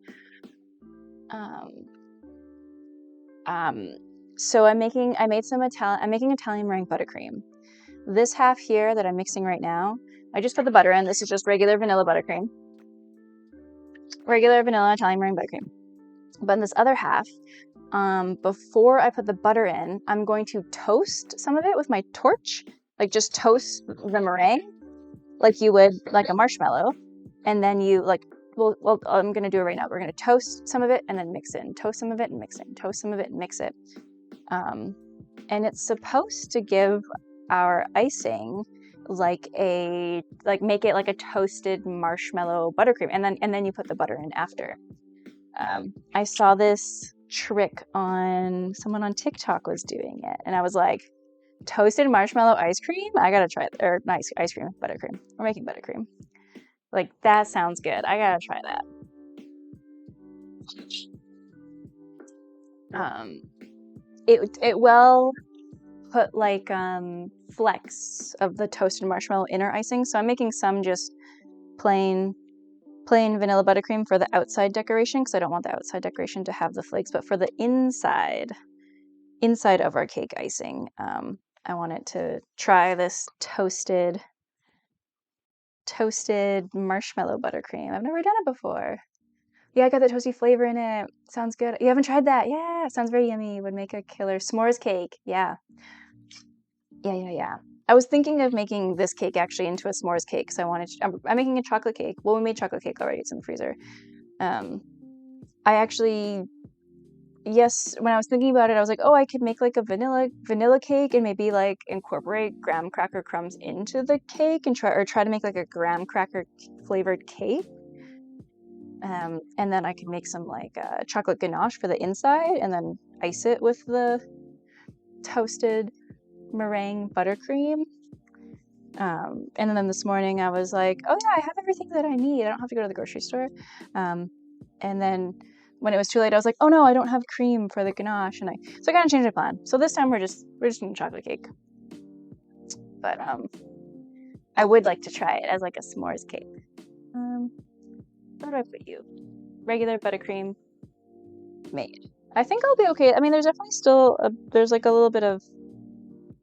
So I'm making Italian meringue buttercream. This half here that I'm mixing right now, I just put the butter in. This is just regular vanilla buttercream. Regular vanilla Italian meringue buttercream. But in this other half, before I put the butter in, I'm going to toast some of it with my torch. Like just toast the meringue like you would like a marshmallow. And then you like, well, I'm going to do it right now. We're going to toast some of it and then mix it, and toast some of it and mix it, and toast some of it and mix it. And it's supposed to give our icing make it like a toasted marshmallow buttercream, and then you put the butter in after. I saw this trick on someone on TikTok was doing it, and I was like, toasted marshmallow ice cream? I gotta try it. Or nice ice cream, buttercream. We're making buttercream. Like, that sounds good. I gotta try that. It will put like flecks of the toasted marshmallow in our icing. So I'm making some just plain vanilla buttercream for the outside decoration, because I don't want the outside decoration to have the flakes. But for the inside of our cake icing, I wanted to try this toasted marshmallow buttercream. I've never done it before. Yeah, I got the toasty flavor in it. Sounds good. You haven't tried that? Yeah, sounds very yummy. Would make a killer s'mores cake. Yeah. Yeah. I was thinking of making this cake actually into a s'mores cake, because I'm making a chocolate cake. Well, we made chocolate cake already. It's in the freezer. I actually, yes, when I was thinking about it, I was like, oh, I could make like a vanilla cake and maybe like incorporate graham cracker crumbs into the cake and try to make like a graham cracker flavored cake. And then I could make some like chocolate ganache for the inside and then ice it with the toasted meringue buttercream. And then this morning I was like, oh yeah, I have everything that I need. I don't have to go to the grocery store. And then when it was too late, I was like, oh no, I don't have cream for the ganache. So I kind of changed my plan. So this time we're just doing chocolate cake. But I would like to try it as like a s'mores cake. Where do I put you? Regular buttercream made. I think I'll be okay. I mean, there's definitely still there's like a little bit of,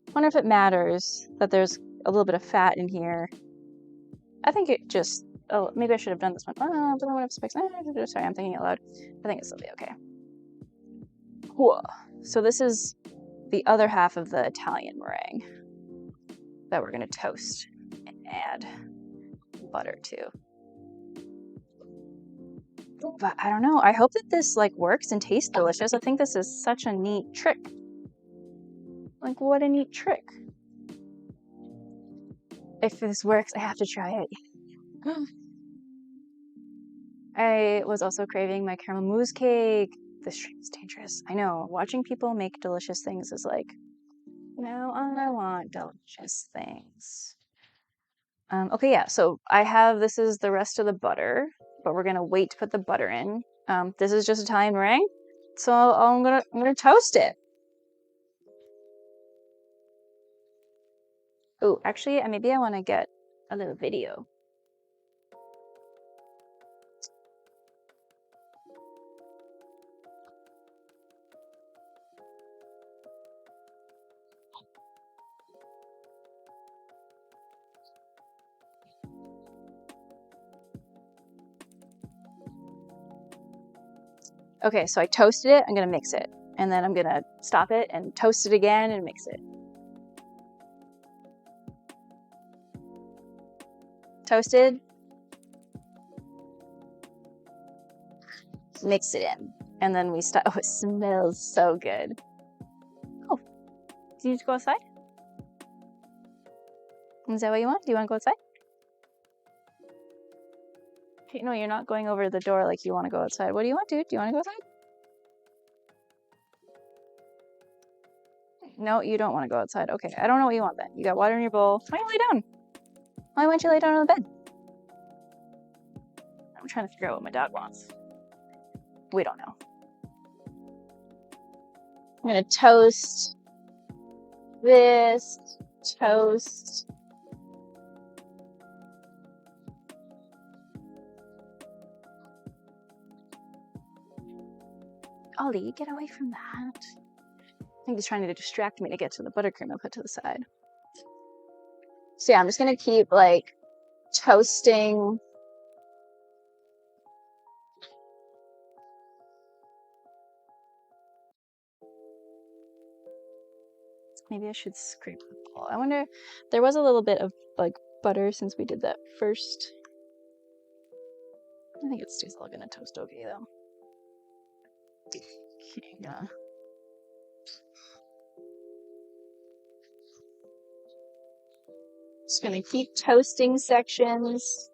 I wonder if it matters that there's a little bit of fat in here. I think it just, oh, maybe I should have done this one. Oh, but I would have spikes. Sorry, I'm thinking out loud. I think it'll be okay. Whoa. So this is the other half of the Italian meringue that we're gonna toast and add butter to. But I don't know. I hope that this like works and tastes delicious. I think this is such a neat trick. Like, what a neat trick. If this works, I have to try it. I was also craving my caramel mousse cake. This stream is dangerous. I know. Watching people make delicious things is like, no, I want delicious things. Okay, yeah. So this is the rest of the butter, but we're gonna wait to put the butter in. This is just Italian meringue, so I'm gonna toast it. Oh, actually, maybe I want to get a little video. Okay, so I toasted it. I'm gonna mix it. And then I'm gonna stop it and toast it again and mix it. Toasted. Mix it in. And then we start. Oh, it smells so good. Oh, do you need to go outside? Is that what you want? Do you want to go outside? Okay, no, you're not going over the door like you want to go outside. What do you want, dude? Do you want to go outside? No, you don't want to go outside. Okay, I don't know what you want then. You got water in your bowl. Why don't you lay down? Why don't you lay down on the bed? I'm trying to figure out what my dog wants. We don't know. I'm gonna toast this, toast. Ollie, get away from that. I think he's trying to distract me to get to the buttercream I put to the side. So yeah, I'm just gonna keep like toasting. Maybe I should scrape the bowl. I wonder, there was a little bit of like butter since we did that first. I think it's still gonna toast okay though. Okay, yeah. Just gonna keep toasting sections.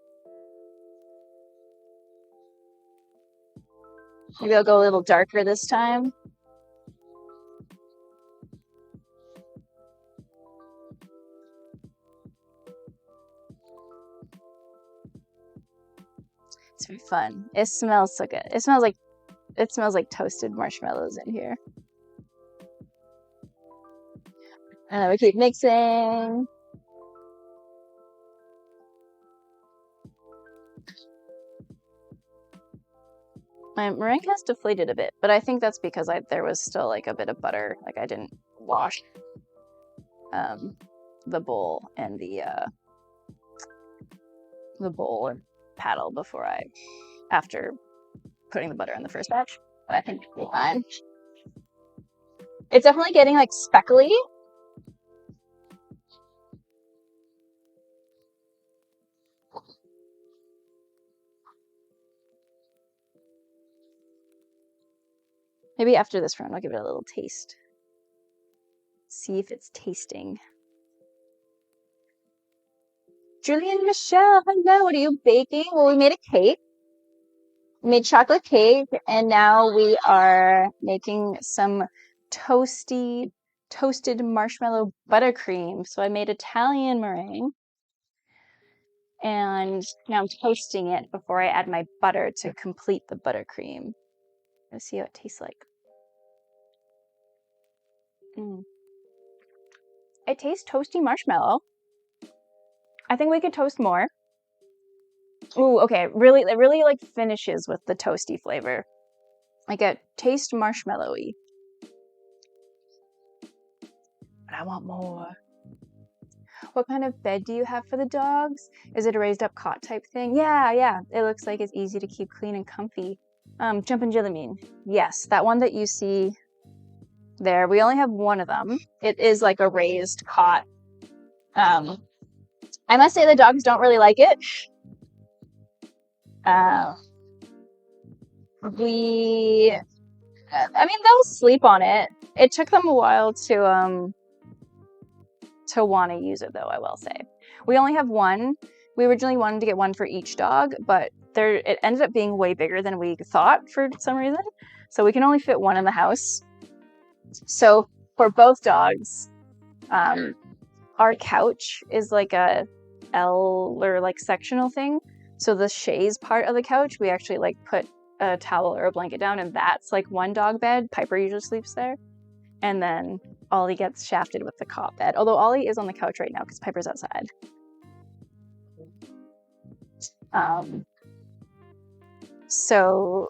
Maybe I'll go a little darker this time. It's very fun. It smells so good. It smells like toasted marshmallows in here. And then we keep mixing. My meringue has deflated a bit, but I think that's because there was still like a bit of butter. Like I didn't wash the bowl and the bowl and paddle after putting the butter in the first batch. But I think it'll be fine. It's definitely getting like speckly. Maybe after this round, I'll give it a little taste. See if it's tasting. Julie and Michelle, hello. What are you baking? Well, we made a cake. We made chocolate cake, and now we are making some toasted marshmallow buttercream. So I made Italian meringue, and now I'm toasting it before I add my butter to complete the buttercream. Let's see how it tastes like. It tastes toasty marshmallow. I think we could toast more. Ooh, okay. It really like finishes with the toasty flavor. Like it tastes marshmallowy. But I want more. What kind of bed do you have for the dogs? Is it a raised up cot type thing? Yeah. It looks like it's easy to keep clean and comfy. Jumpin' Jillibean. Yes, that one that you see there. We only have one of them. It is like a raised cot. I must say the dogs don't really like it. They'll sleep on it. It took them a while to want to use it though, I will say. We only have one. We originally wanted to get one for each dog, but it ended up being way bigger than we thought for some reason. So we can only fit one in the house. So for both dogs, our couch is like a L or like sectional thing. So the chaise part of the couch, we actually like put a towel or a blanket down, and that's like one dog bed. Piper usually sleeps there. And then Ollie gets shafted with the cot bed. Although Ollie is on the couch right now because Piper's outside. So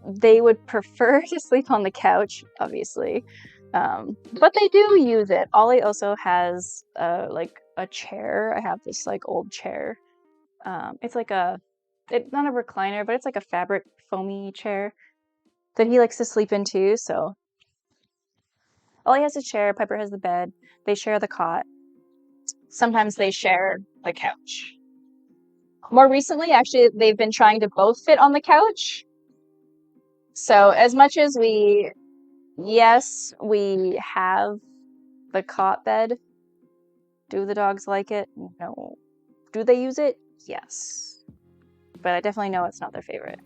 they would prefer to sleep on the couch, obviously. But they do use it. Ollie also has like a chair. I have this like old chair. It's like it's not a recliner, but it's like a fabric foamy chair. that he likes to sleep in too. So Ollie has a chair, Piper has the bed. They share the cot. Sometimes they share the couch. More recently, actually, they've been trying to both fit on the couch. So as much as yes, we have the cot bed. Do the dogs like it? No. Do they use it? Yes. But I definitely know it's not their favorite.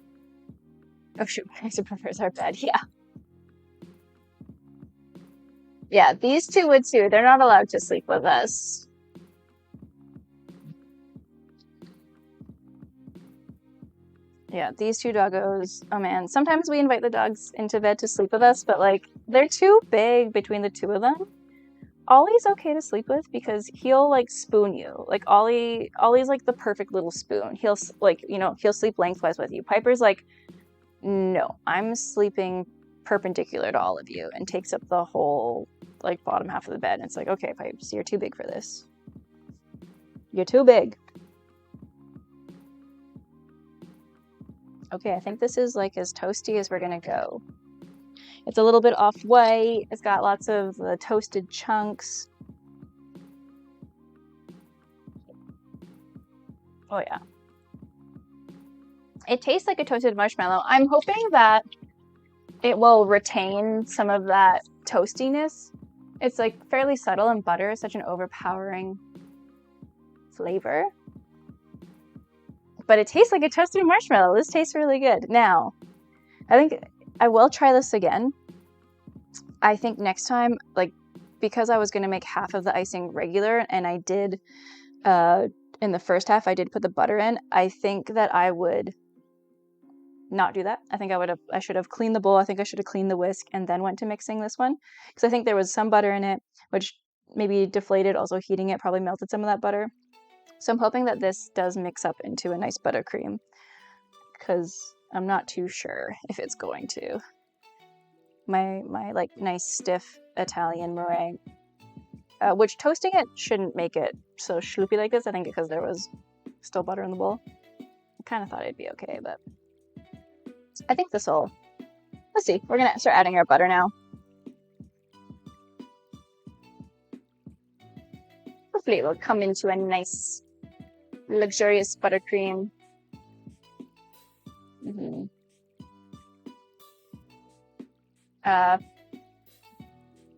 Oh shoot, Mason prefers our bed, yeah. Yeah, these two would too. They're not allowed to sleep with us. Yeah, these two doggos, oh man. Sometimes we invite the dogs into bed to sleep with us, but like, they're too big between the two of them. Ollie's okay to sleep with because he'll like spoon you. Like Ollie's like the perfect little spoon. He'll like, he'll sleep lengthwise with you. Piper's like, no, I'm sleeping perpendicular to all of you, and takes up the whole like bottom half of the bed. And it's like, okay, Pipes, you're too big for this. You're too big. Okay, I think this is like as toasty as we're gonna go. It's a little bit off-white. It's got lots of toasted chunks. Oh yeah. It tastes like a toasted marshmallow. I'm hoping that it will retain some of that toastiness. It's like fairly subtle, and butter is such an overpowering flavor. But it tastes like a toasted marshmallow. This tastes really good. Now, I think I will try this again. I think next time, like, because I was going to make half of the icing regular, and I did, in the first half, I did put the butter in. I think that I would not do that. I think I should have cleaned the bowl. I think I should have cleaned the whisk and then went to mixing this one. Because I think there was some butter in it, which maybe deflated. Also heating it probably melted some of that butter. So I'm hoping that this does mix up into a nice buttercream, because I'm not too sure if it's going to. My like nice stiff Italian meringue, which toasting it shouldn't make it so schloopy like this. I think because there was still butter in the bowl. I kind of thought it'd be okay, but I think this will. Let's see. We're gonna start adding our butter now. Hopefully it will come into a nice, luxurious buttercream. Mm-hmm.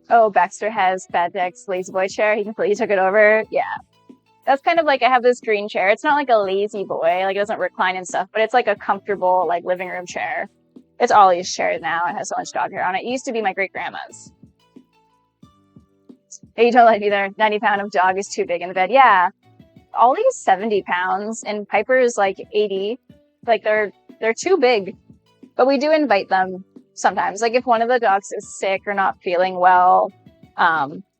Oh, Baxter has Bad Jack's lazy boy chair. He completely took it over. Yeah. That's kind of like, I have this green chair. It's not like a lazy boy, like it doesn't recline and stuff, but it's like a comfortable like living room chair. It's Ollie's chair now. It has so much dog hair on it. It used to be my great grandma's. You don't like either. 90-pound of dog is too big in the bed. Yeah. Ollie's 70 pounds and Piper is like 80. Like they're too big. But we do invite them sometimes. Like if one of the dogs is sick or not feeling well,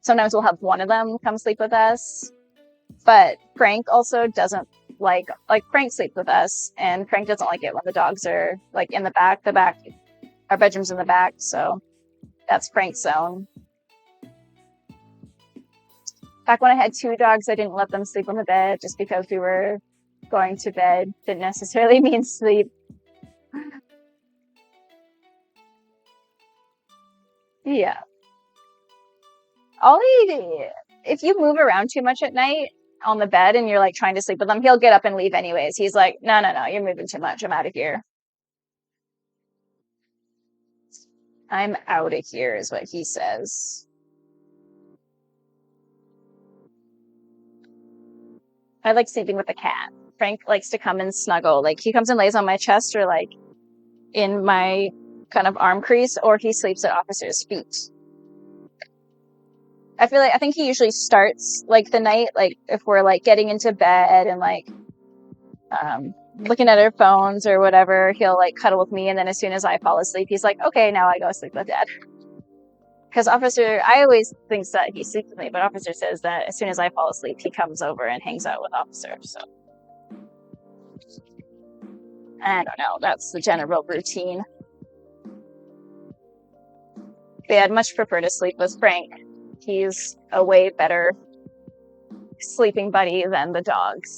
sometimes we'll have one of them come sleep with us. But Frank also doesn't like Frank sleeps with us, and Frank doesn't like it when the dogs are like in the back. Our bedroom's in the back, so that's Frank's zone. Back when I had 2 dogs, I didn't let them sleep on the bed just because we were going to bed. Didn't necessarily mean sleep. Yeah. Ollie, if you move around too much at night on the bed and you're like trying to sleep with him, he'll get up and leave anyways. He's like, no, you're moving too much. I'm out of here. I'm out of here is what he says. I like sleeping with the cat. Frank likes to come and snuggle. Like he comes and lays on my chest or like in my kind of arm crease, or he sleeps at Officer's feet. I think he usually starts like the night, like if we're like getting into bed and like looking at our phones or whatever, he'll like cuddle with me, and then as soon as I fall asleep, he's like, okay, now I go sleep with Dad. Because I always think that he sleeps with me, but Officer says that as soon as I fall asleep, he comes over and hangs out with Officer. So I don't know, that's the general routine. But yeah, I'd much prefer to sleep with Frank. He's a way better sleeping buddy than the dogs.